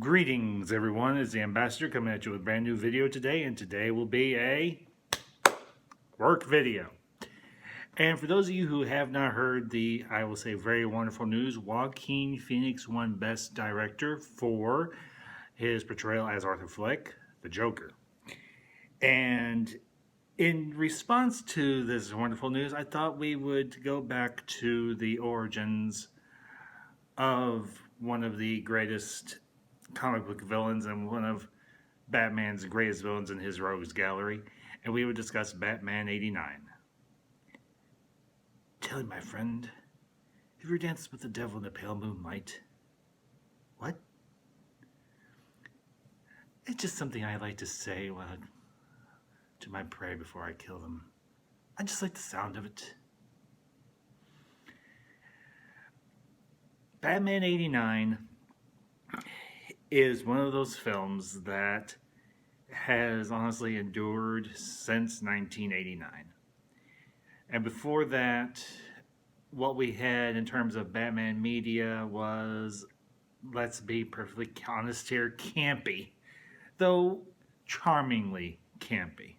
Greetings everyone, it's the Ambassador coming at you with a brand new video today, and today will be a work video. And for those of you who have not heard the, I will say, very wonderful news, Joaquin Phoenix won Best Director for his portrayal as Arthur Fleck, the Joker. And in response to this wonderful news, I thought we would go back to the origins of one of the greatest comic book villains and one of Batman's greatest villains in his rogues gallery, and we would discuss Batman 89. Tell me, my friend, have you danced with the devil in the pale moonlight? What? It's just something I like to say to my prey before I kill them. I just like the sound of it. Batman 89 is one of those films that has honestly endured since 1989. And before that, what we had in terms of Batman media was, let's be perfectly honest here, campy. Though charmingly campy.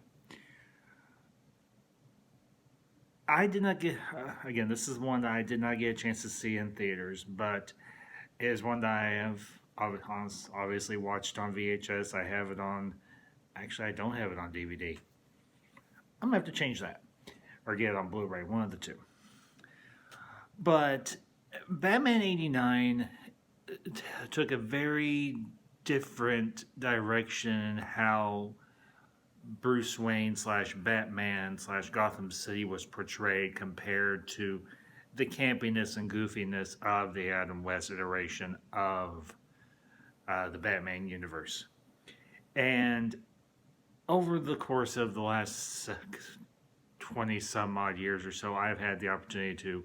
I did not get, again, this is one that I did not get a chance to see in theaters, but it is one that I have obviously watched on VHS. I have it on, actually I don't have it on DVD. I'm going to have to change that, or get it on Blu-ray, one of the two. But Batman 89 took a very different direction in how Bruce Wayne / Batman / Gotham City was portrayed compared to the campiness and goofiness of the Adam West iteration of the Batman universe. And over the course of the last 20 some odd years or so, I've had the opportunity to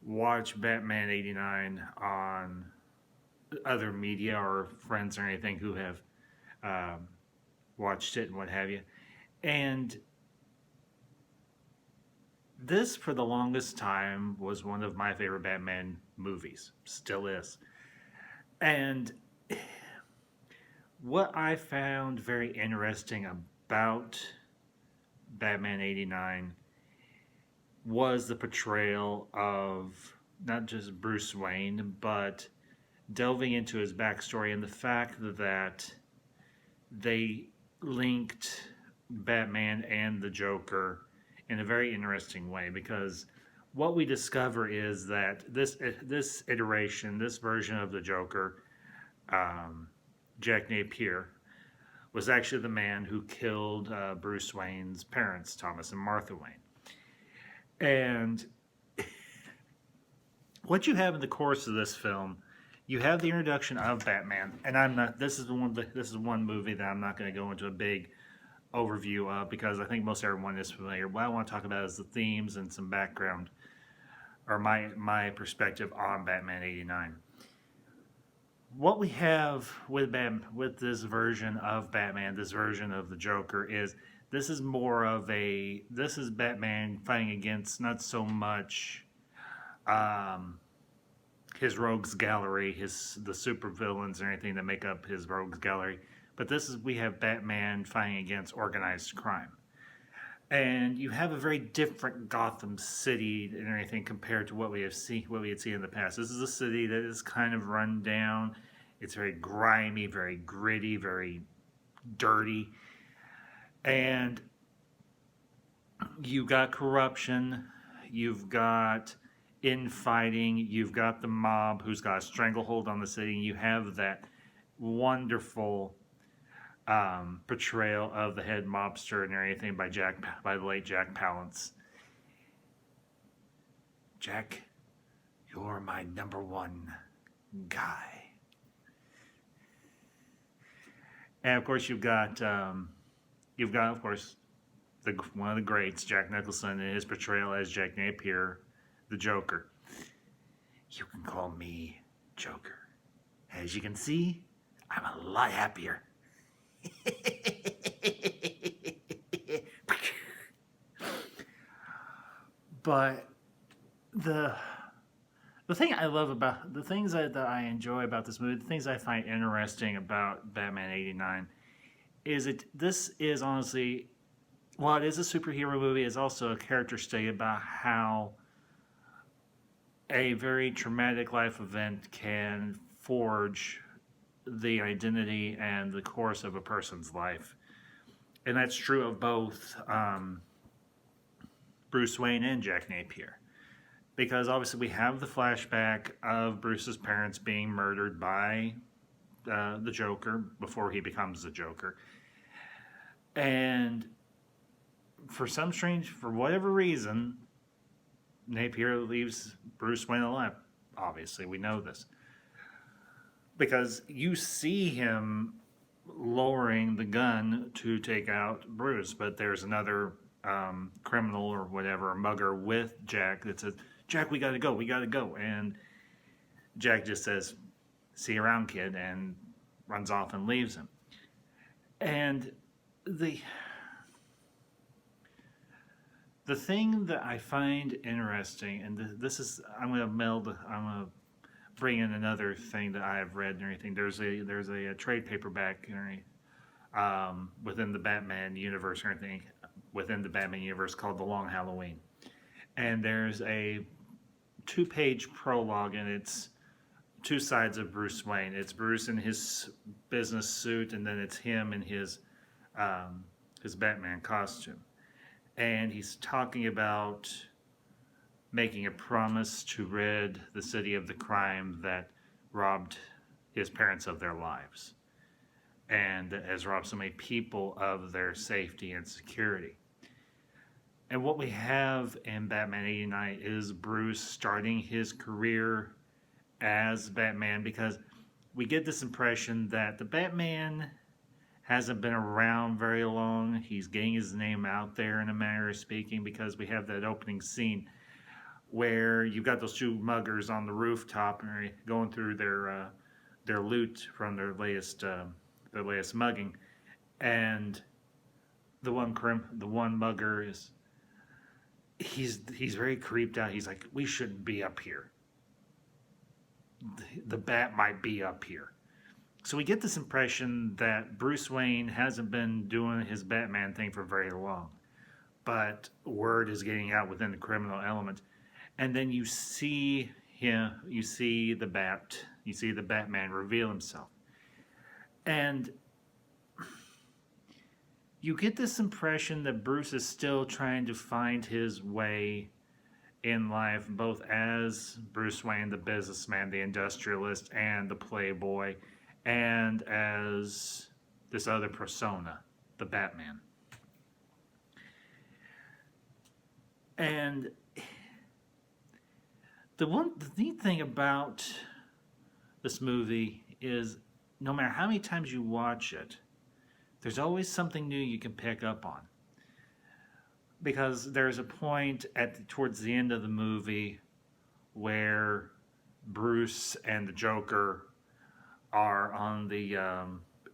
watch Batman 89 on other media or friends or anything who have watched it and what have you. And this, for the longest time, was one of my favorite Batman movies. Still is. And what I found very interesting about Batman 89 was the portrayal of not just Bruce Wayne, but delving into his backstory and the fact that they linked Batman and the Joker in a very interesting way, because what we discover is that this iteration, this version of the Joker, Jack Napier, was actually the man who killed Bruce Wayne's parents, Thomas and Martha Wayne. And what you have in the course of this film, you have the introduction of Batman, and I'm not. This is one movie that I'm not going to go into a big overview of, because I think most everyone is familiar. What I want to talk about is the themes and some background, or my perspective on Batman 89. What we have with this version of Batman, this version of the Joker, is this is more of this is Batman fighting against not so much his rogues gallery, the supervillains or anything that make up his rogues gallery, but we have Batman fighting against organized crime. And you have a very different Gotham City and everything compared to what we had seen in the past. This is a city that is kind of run down. It's very grimy, very gritty, very dirty. And you've got corruption, you've got infighting, you've got the mob who's got a stranglehold on the city, and you have that wonderful portrayal of the head mobster and everything by the late Jack Palance. Jack, you're my number one guy. And of course you've got of course one of the greats, Jack Nicholson, in his portrayal as Jack Napier, the Joker. You can call me Joker. As you can see, I'm a lot happier. But The thing I love about the things that I enjoy about this movie, the things I find interesting about Batman '89, is this is honestly, while it is a superhero movie, it's also a character study about how a very traumatic life event can forge the identity and the course of a person's life. And that's true of both Bruce Wayne and Jack Napier. Because obviously we have the flashback of Bruce's parents being murdered by the Joker before he becomes the Joker. And for whatever reason, Napier leaves Bruce Wayne alive. Obviously, we know this. Because you see him lowering the gun to take out Bruce, but there's another criminal or whatever, a mugger with Jack that says, Jack, we gotta go. And Jack just says, see you around, kid, and runs off and leaves him. And the thing that I find interesting, and this is, I'm gonna bring in another thing that I have read and everything. There's a trade paperback within the Batman universe or anything, within the Batman universe called The Long Halloween. And there's a 2-page prologue, and it's two sides of Bruce Wayne. It's Bruce in his business suit, and then it's him in his Batman costume. And he's talking about making a promise to rid the city of the crime that robbed his parents of their lives, and that has robbed so many people of their safety and security. And what we have in Batman '89 is Bruce starting his career as Batman, because we get this impression that the Batman hasn't been around very long. He's getting his name out there, in a manner of speaking, because we have that opening scene where you've got those two muggers on the rooftop and going through their loot from their latest mugging, and the one mugger is he's very creeped out. He's like, we shouldn't be up here. The bat might be up here. So we get this impression that Bruce Wayne hasn't been doing his Batman thing for very long, but word is getting out within the criminal element. And then you see the Batman reveal himself. And you get this impression that Bruce is still trying to find his way in life, both as Bruce Wayne, the businessman, the industrialist, and the playboy, and as this other persona, the Batman. And the neat thing about this movie is no matter how many times you watch it, there's always something new you can pick up on. Because there's a point towards the end of the movie where Bruce and the Joker are on the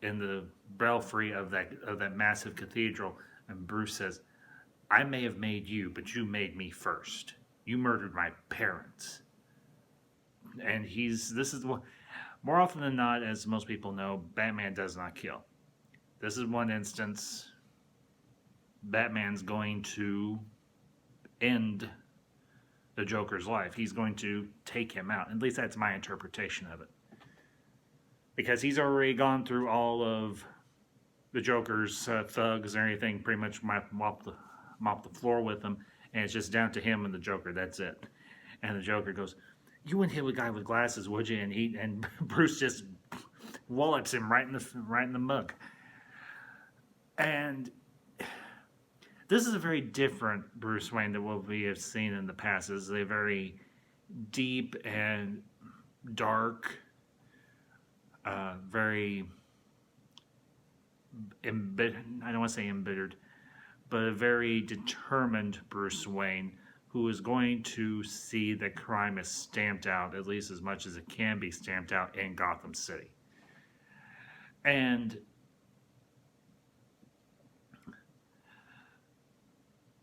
in the belfry of that massive cathedral, and Bruce says, "I may have made you, but you made me first. You murdered my parents." And more often than not, as most people know, Batman does not kill. This is one instance. Batman's going to end the Joker's life. He's going to take him out. At least that's my interpretation of it. Because he's already gone through all of the Joker's thugs and everything, pretty much mop the floor with them, and it's just down to him and the Joker. That's it. And the Joker goes, "You wouldn't hit a guy with glasses, would you?" And Bruce just wallops him right in the mug. And this is a very different Bruce Wayne than what we have seen in the past. This is a very deep and dark, very embittered, I don't want to say embittered, but a very determined Bruce Wayne who is going to see that crime is stamped out, at least as much as it can be stamped out in Gotham City. And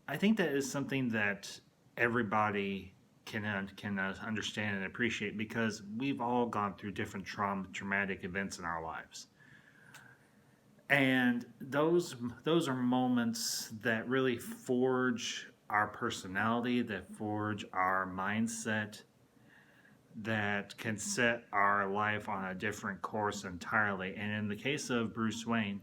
I think that is something that everybody can understand and appreciate, because we've all gone through different traumatic events in our lives. And those are moments that really forge our personality, that forge our mindset, that can set our life on a different course entirely. And in the case of Bruce Wayne,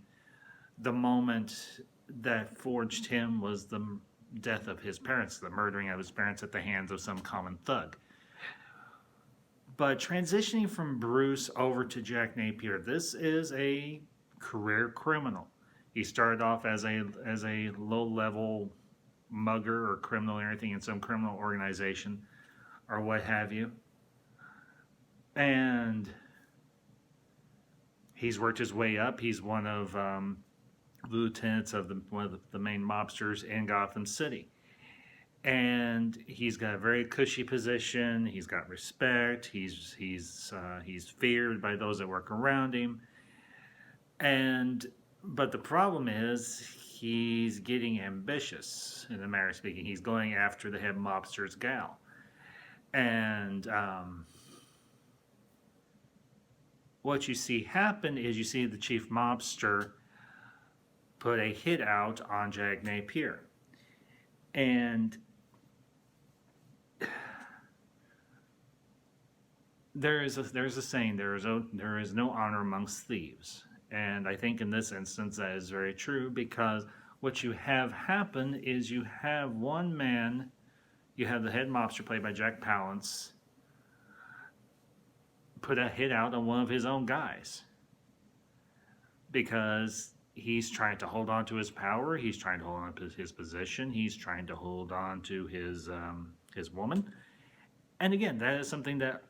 the moment that forged him was the death of his parents, the murdering of his parents at the hands of some common thug. But transitioning from Bruce over to Jack Napier, this is a career criminal. He started off as a low-level mugger or criminal or anything in some criminal organization or what have you. And he's worked his way up. He's one of the lieutenants of one of the main mobsters in Gotham City. And he's got a very cushy position. He's got respect. He's feared by those that work around him. But the problem is he's getting ambitious, in a matter of speaking. He's going after the head mobster's gal. And what you see happen is you see the chief mobster put a hit out on Jack Napier. And there is a saying, there is no honor amongst thieves. And I think in this instance that is very true, because what you have happen is you have one man, you have the head mobster played by Jack Palance, put a hit out on one of his own guys because he's trying to hold on to his power, he's trying to hold on to his position, he's trying to hold on to his woman. And again, that is something that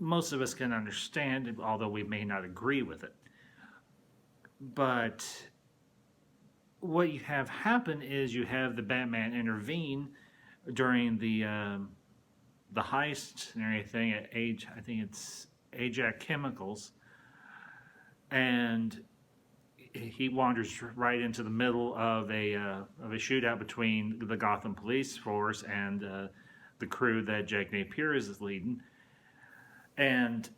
most of us can understand, although we may not agree with it. But what you have happen is you have the Batman intervene during the heist and everything at I think it's Ajax Chemicals, and he wanders right into the middle of a shootout between the Gotham police force and the crew that Jack Napier is leading. And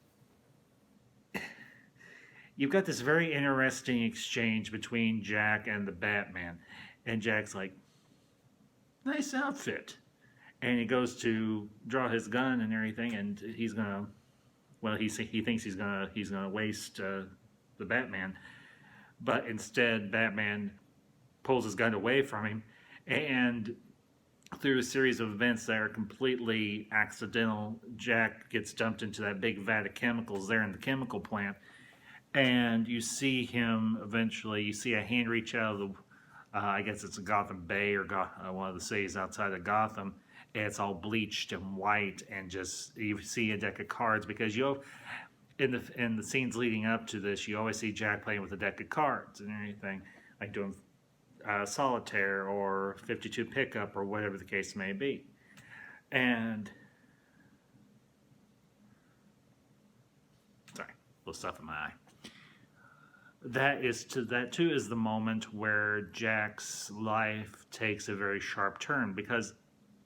you've got this very interesting exchange between Jack and the Batman. And Jack's like, nice outfit. And he goes to draw his gun and everything, and he's gonna, well, he thinks he's gonna waste the Batman, but instead Batman pulls his gun away from him, and through a series of events that are completely accidental, Jack gets dumped into that big vat of chemicals there in the chemical plant, and you see him eventually, you see a hand reach out of the, I guess it's a Gotham Bay or one of the cities outside of Gotham, and it's all bleached and white, and just, you see a deck of cards, because in the scenes leading up to this, you always see Jack playing with a deck of cards and everything, like doing solitaire or 52 pickup or whatever the case may be. And sorry, a little stuff in my eye. That too is the moment where Jack's life takes a very sharp turn, because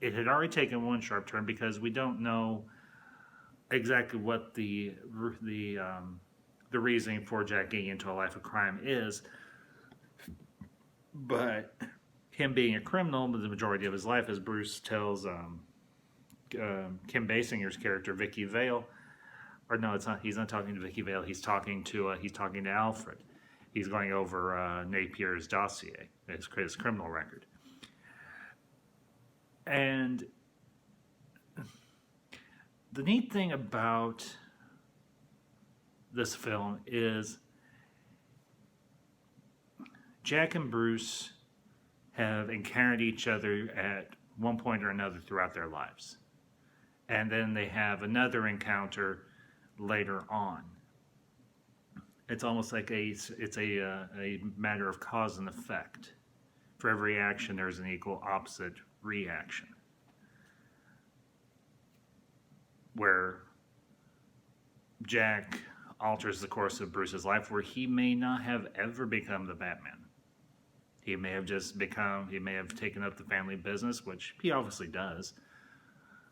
it had already taken one sharp turn, because we don't know exactly what the reasoning for Jack getting into a life of crime is. But him being a criminal the majority of his life, as Bruce tells Kim Basinger's character Vicky Vale, or no, it's not. He's not talking to Vicky Vale. He's talking to Alfred. He's going over Napier's dossier, his criminal record, and the neat thing about this film is Jack and Bruce have encountered each other at one point or another throughout their lives. And then they have another encounter later on. It's almost like it's a matter of cause and effect. For every action, there's an equal opposite reaction. Where Jack alters the course of Bruce's life, where he may not have ever become the Batman. He may have taken up the family business, which he obviously does.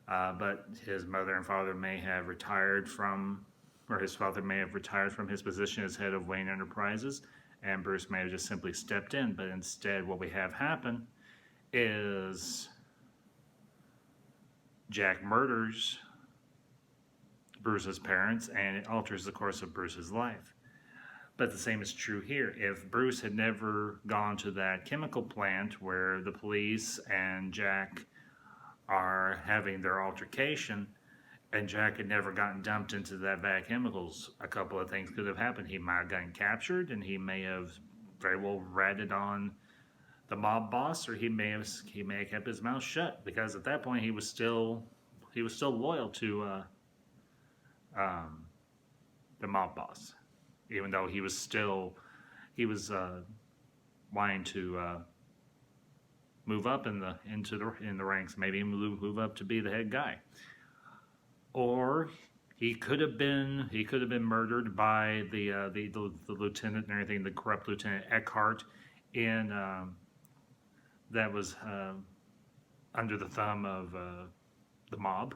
but his mother and father may have retired from, or his father may have retired from his position as head of Wayne Enterprises, and Bruce may have just simply stepped in. But instead, what we have happen is Jack murders Bruce's parents, and it alters the course of Bruce's life. But the same is true here. If Bruce had never gone to that chemical plant where the police and Jack are having their altercation, and Jack had never gotten dumped into that vat of chemicals, a couple of things could have happened. He might have gotten captured, and he may have very well ratted on the mob boss, or he may have kept his mouth shut, because at that point he was still loyal to the mob boss, even though he was wanting to move up in the ranks, maybe move up to be the head guy. Or he could have been murdered by the lieutenant and everything, the corrupt Lieutenant Eckhart, in that was under the thumb of the mob.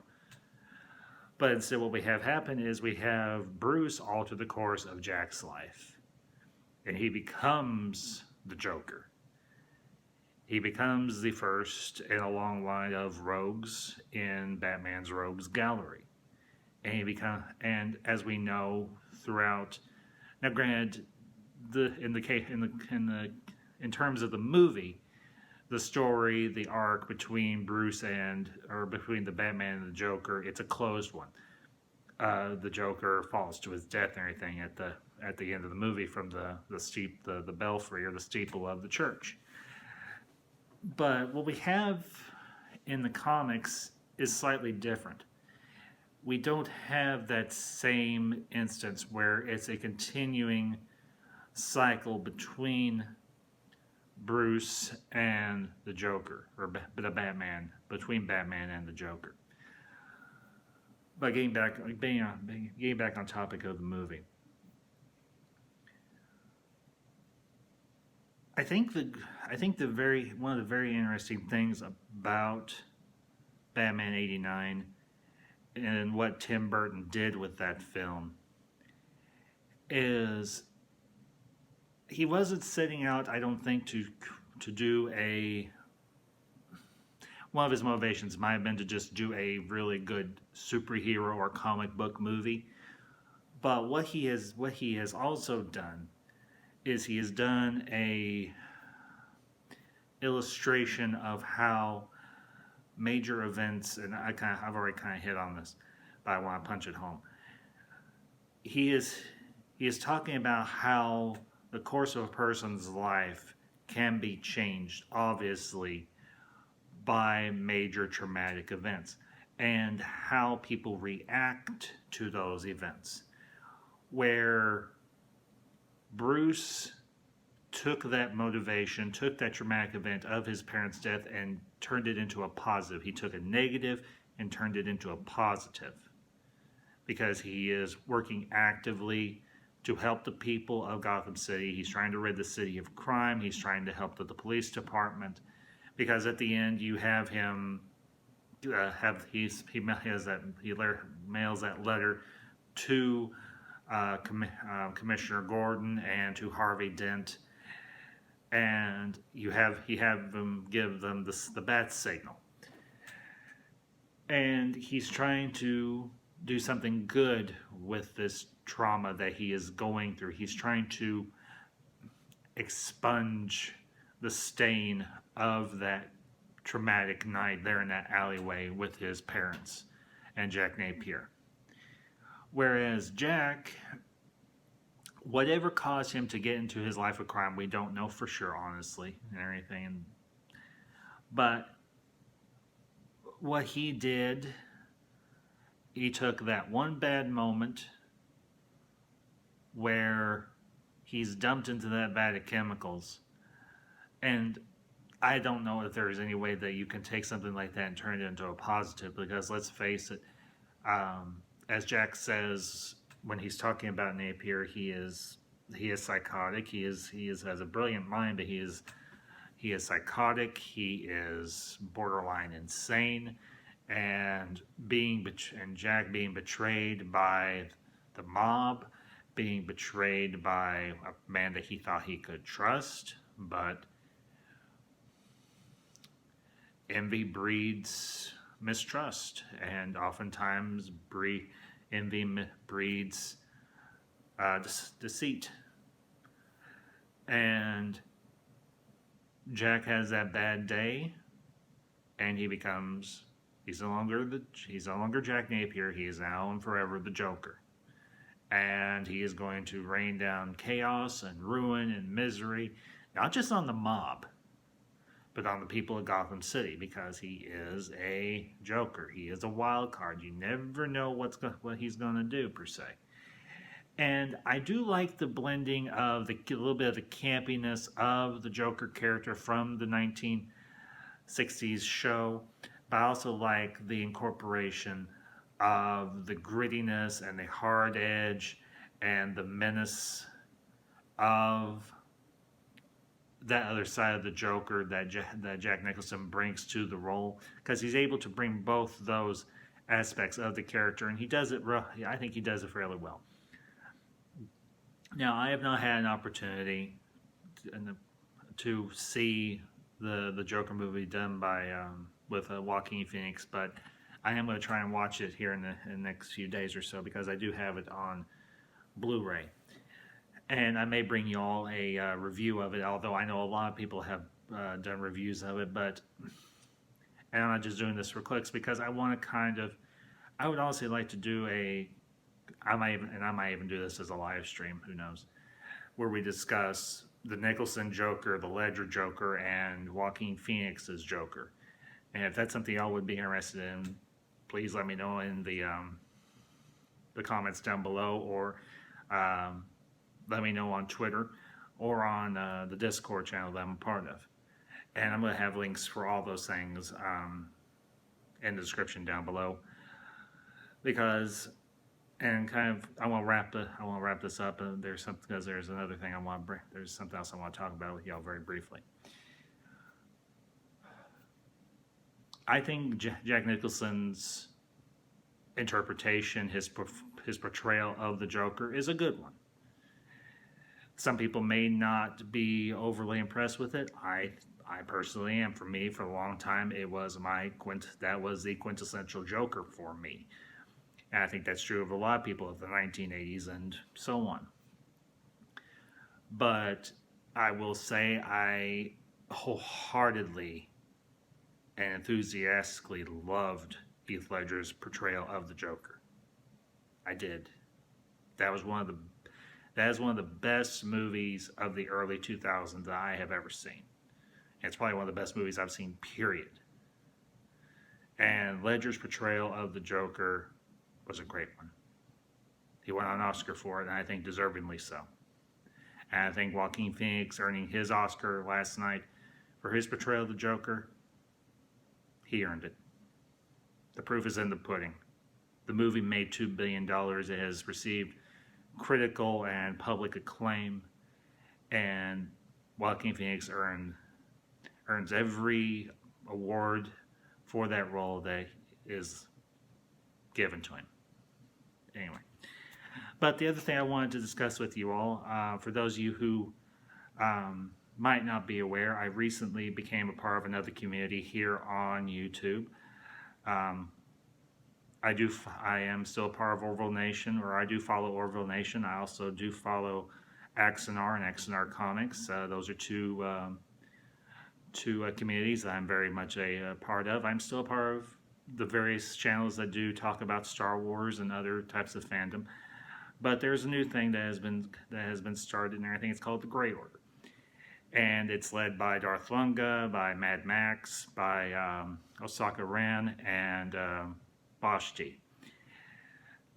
But instead, what we have happen is we have Bruce alter the course of Jack's life, and he becomes the Joker. He becomes the first in a long line of rogues in Batman's Rogues Gallery, and as we know throughout. Now, granted, in terms of the movie, the story, the arc between between the Batman and the Joker, it's a closed one. The Joker falls to his death and everything at the end of the movie from the belfry or the steeple of the church. But what we have in the comics is slightly different. We don't have that same instance where it's a continuing cycle between Bruce and the Joker, or the Batman, between Batman and the Joker. But getting back on topic of the movie, I think one of the very interesting things about Batman '89 and what Tim Burton did with that film is he wasn't setting out, I don't think, to do one of his motivations might have been to just do a really good superhero or comic book movie. But what he has also done is he has done a illustration of how major events, and I've already kind of hit on this, but I want to punch it home. He is talking about how the course of a person's life can be changed, obviously, by major traumatic events, and how people react to those events. Where Bruce took that motivation, took that traumatic event of his parents' death, and turned it into a positive. He took a negative and turned it into a positive, because he is working actively to help the people of Gotham City. He's trying to rid the city of crime. He's trying to help the police department, because at the end you have him he mails that letter to Commissioner Gordon and to Harvey Dent, and he have them give them the bat signal, and he's trying to do something good with this trauma that he is going through. He's trying to expunge the stain of that traumatic night there in that alleyway with his parents and Jack Napier. Whereas Jack, whatever caused him to get into his life of crime, we don't know for sure, honestly, and everything. But what he did, he took that one bad moment where he's dumped into that vat of chemicals, and I don't know if there's any way that you can take something like that and turn it into a positive, because let's face it, as Jack says when he's talking about Napier, he is psychotic. He has a brilliant mind, but he is psychotic. He is borderline insane, and Jack being betrayed by the mob, being betrayed by a man that he thought he could trust, but envy breeds mistrust, and oftentimes envy breeds deceit. And Jack has that bad day, and he's no longer Jack Napier. He is now and forever the Joker, and he is going to rain down chaos and ruin and misery, not just on the mob, but on the people of Gotham City, because he is a Joker. He is a wild card. You never know what he's going to do, per se. And I do like the blending of a little bit of the campiness of the Joker character from the 1960s show, but I also like the incorporation of the grittiness and the hard edge and the menace of that other side of the Joker that Jack Nicholson brings to the role, because he's able to bring both those aspects of the character, and he does it. I think he does it fairly well. Now, I have not had an opportunity to see the Joker movie done by with Joaquin Phoenix, but I am going to try and watch it here in the next few days or so, because I do have it on Blu-ray, and I may bring you all a review of it. Although I know a lot of people have done reviews of it, and I'm not just doing this for clicks, because I want to I would honestly like to do I might even do this as a live stream, who knows, where we discuss the Nicholson Joker, the Ledger Joker, and Joaquin Phoenix's Joker. And if that's something y'all would be interested in, please let me know in the comments down below, or let me know on Twitter or on the Discord channel that I'm a part of. And I'm going to have links for all those things in the description down below, because. And I want to wrap this up. There's another thing there's something else I want to talk about with y'all very briefly. I think Jack Nicholson's interpretation, his portrayal of the Joker, is a good one. Some people may not be overly impressed with it. I personally am. For me, for a long time, that was the quintessential Joker for me. And I think that's true of a lot of people of the 1980s and so on. But I will say I wholeheartedly and enthusiastically loved Heath Ledger's portrayal of the Joker. I did. That is one of the best movies of the early 2000s that I have ever seen. And it's probably one of the best movies I've seen, period. And Ledger's portrayal of the Joker was a great one. He won an Oscar for it, and I think deservingly so. And I think Joaquin Phoenix earning his Oscar last night for his portrayal of the Joker, he earned it. The proof is in the pudding. The movie made $2 billion. It has received critical and public acclaim, and Joaquin Phoenix earns every award for that role that is given to him. Anyway, but the other thing I wanted to discuss with you all, for those of you who might not be aware, I recently became a part of another community here on YouTube. I am still a part of Orville Nation, or I do follow Orville Nation. I also do follow Axanar and Axanar Comics. Those are two communities that I'm very much a part of. I'm still a part of the various channels that do talk about Star Wars and other types of fandom, but there's a new thing that has been started, and I think it's called the Grey Order, and it's led by Darth Lunga, by Mad Max, by Osaka Ran, and Bashti.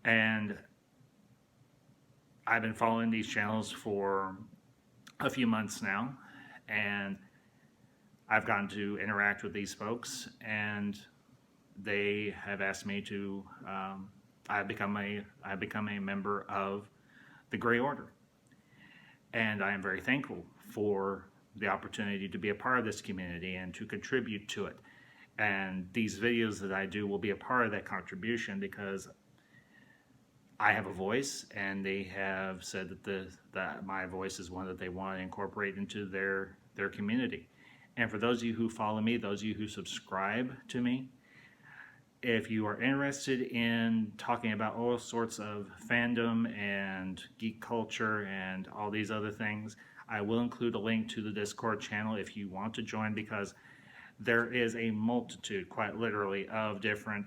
And I've been following these channels for a few months now, and I've gotten to interact with these folks, and they have asked me to. I've become a member of the Grey Order, and I am very thankful for the opportunity to be a part of this community and to contribute to it. And these videos that I do will be a part of that contribution because I have a voice, and they have said that my voice is one that they want to incorporate into their community. And for those of you who follow me, those of you who subscribe to me, if you are interested in talking about all sorts of fandom and geek culture and all these other things, I will include a link to the Discord channel if you want to join, because there is a multitude, quite literally, of different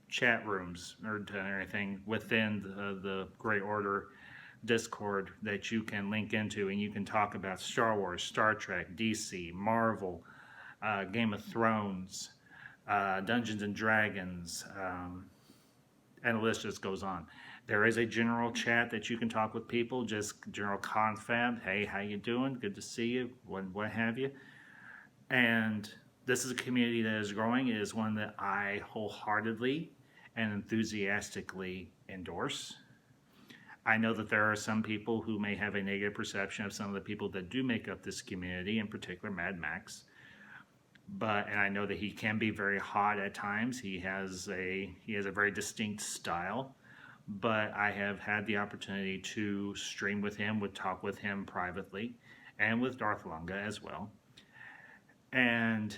chat rooms or everything within the Great Order Discord that you can link into, and you can talk about Star Wars, Star Trek, DC, Marvel, Game of Thrones, Dungeons and Dragons, and the list just goes on. There is a general chat that you can talk with people, just general confab. Hey, how you doing? Good to see you. What have you? And this is a community that is growing. It is one that I wholeheartedly and enthusiastically endorse. I know that there are some people who may have a negative perception of some of the people that do make up this community, in particular Mad Max. And I know that he can be very hot at times. He has a very distinct style. But I have had the opportunity to stream with him, would talk with him privately, and with Darth Lunga as well. And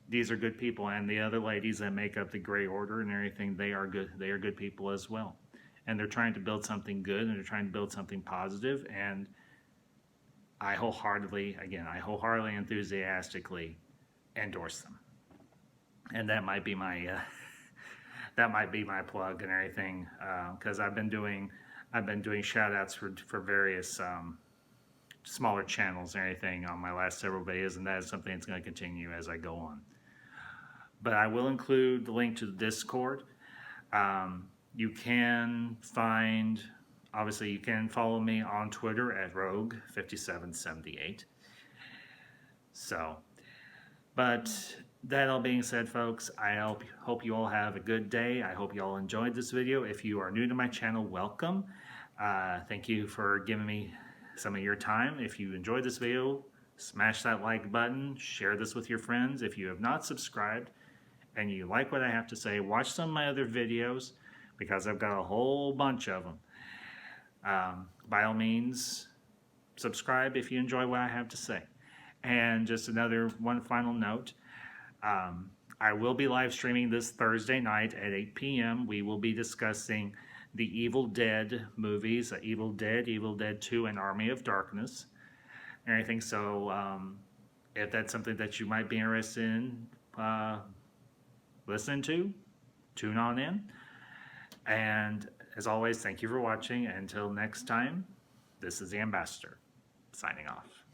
these are good people, and the other ladies that make up the Grey Order and everything, they are good. They are good people as well, and they're trying to build something good, and they're trying to build something positive. And I wholeheartedly, enthusiastically endorse them. And that might be my plug and everything, because I've been doing shout outs for various smaller channels and everything on my last several videos, and that is something that's going to continue as I go on. But I will include the link to the Discord. You can find, obviously you can follow me on Twitter at Rogue5778. So, but that all being said, folks, I hope you all have a good day. I hope you all enjoyed this video. If you are new to my channel, welcome. Thank you for giving me some of your time. If you enjoyed this video, smash that like button, share this with your friends. If you have not subscribed and you like what I have to say, watch some of my other videos, because I've got a whole bunch of them. By all means, subscribe if you enjoy what I have to say. And just one final note, I will be live streaming this Thursday night at 8 p.m. We will be discussing the Evil Dead movies, Evil Dead, Evil Dead 2, and Army of Darkness, and everything. So if that's something that you might be interested in listening to, tune on in. And as always, thank you for watching. Until next time, this is the Ambassador, signing off.